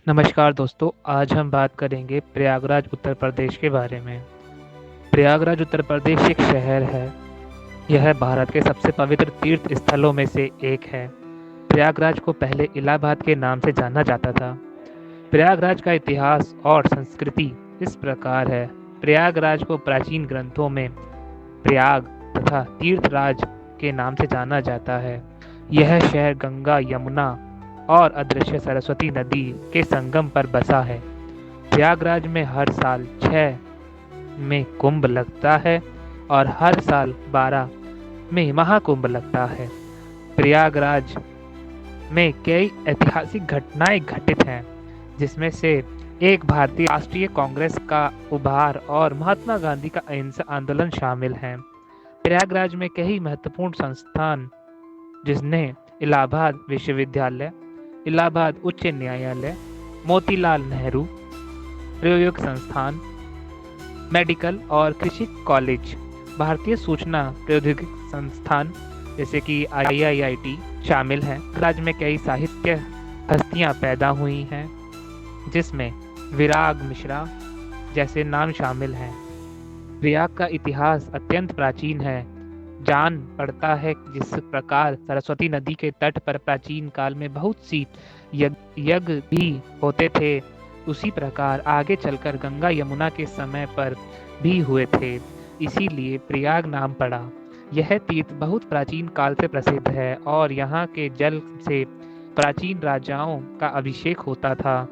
नमस्कार दोस्तों, आज हम बात करेंगे प्रयागराज उत्तर प्रदेश के बारे में। प्रयागराज उत्तर प्रदेश एक शहर है। यह भारत के सबसे पवित्र तीर्थ स्थलों में से एक है। प्रयागराज को पहले इलाहाबाद के नाम से जाना जाता था। प्रयागराज का इतिहास और संस्कृति इस प्रकार है। प्रयागराज को प्राचीन ग्रंथों में प्रयाग तथा तीर्थराज के नाम से जाना जाता है। यह शहर गंगा, यमुना और अदृश्य सरस्वती नदी के संगम पर बसा है। प्रयागराज में हर साल 6 में कुंभ लगता है और हर साल 12 में महाकुंभ लगता है। प्रयागराज में कई ऐतिहासिक घटनाएं घटित हैं, जिसमें से एक भारतीय राष्ट्रीय कांग्रेस का उभार और महात्मा गांधी का अहिंसा आंदोलन शामिल हैं। प्रयागराज में कई महत्वपूर्ण संस्थान, जिसने इलाहाबाद विश्वविद्यालय, इलाहाबाद उच्च न्यायालय, मोतीलाल नेहरू प्रयोग संस्थान, मेडिकल और कृषि कॉलेज, भारतीय सूचना प्रौद्योगिकी संस्थान जैसे कि IIIT शामिल हैं। राज्य में कई साहित्य हस्तियां पैदा हुई हैं, जिसमें विराग मिश्रा जैसे नाम शामिल हैं। प्रयाग का इतिहास अत्यंत प्राचीन है। जान पड़ता है जिस प्रकार सरस्वती नदी के तट पर प्राचीन काल में बहुत सी यज्ञ भी होते थे, उसी प्रकार आगे चलकर गंगा यमुना के समय पर भी हुए थे। इसीलिए प्रयाग नाम पड़ा। यह तीर्थ बहुत प्राचीन काल से प्रसिद्ध है और यहाँ के जल से प्राचीन राजाओं का अभिषेक होता था।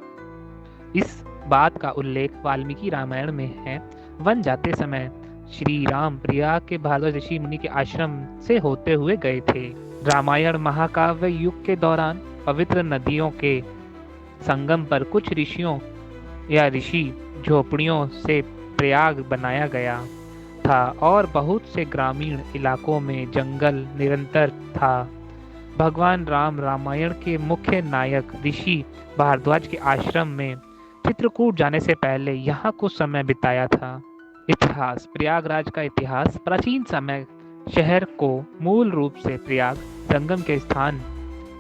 इस बात का उल्लेख वाल्मीकि रामायण में है। वन जाते समय श्री राम प्रयाग के भारद्वाज ऋषि मुनि के आश्रम से होते हुए गए थे। रामायण महाकाव्य युग के दौरान पवित्र नदियों के संगम पर कुछ ऋषियों या ऋषि झोपड़ियों से प्रयाग बनाया गया था और बहुत से ग्रामीण इलाकों में जंगल निरंतर था। भगवान राम रामायण के मुख्य नायक ऋषि भारद्वाज के आश्रम में चित्रकूट जाने से पहले यहाँ कुछ समय बिताया था। इतिहास। प्रयागराज का इतिहास। प्राचीन समय शहर को मूल रूप से प्रयाग संगम के स्थान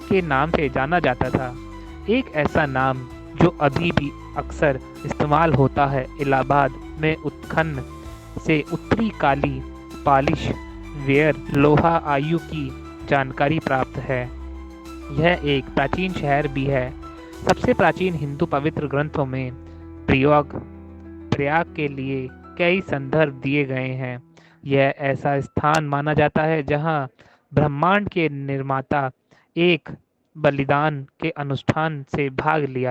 के नाम से जाना जाता था। एक ऐसा नाम जो अभी भी अक्सर इस्तेमाल होता है। इलाहाबाद में उत्खनन से उत्तरी काली पालिश वेयर लोहा आयु की जानकारी प्राप्त है। यह एक प्राचीन शहर भी है। सबसे प्राचीन हिंदू पवित्र ग्रंथों में प्रयाग के लिए कई संदर्भ दिए गए हैं। यह ऐसा स्थान माना जाता है जहां ब्रह्मांड के निर्माता एक बलिदान के अनुष्ठान से भाग लिया।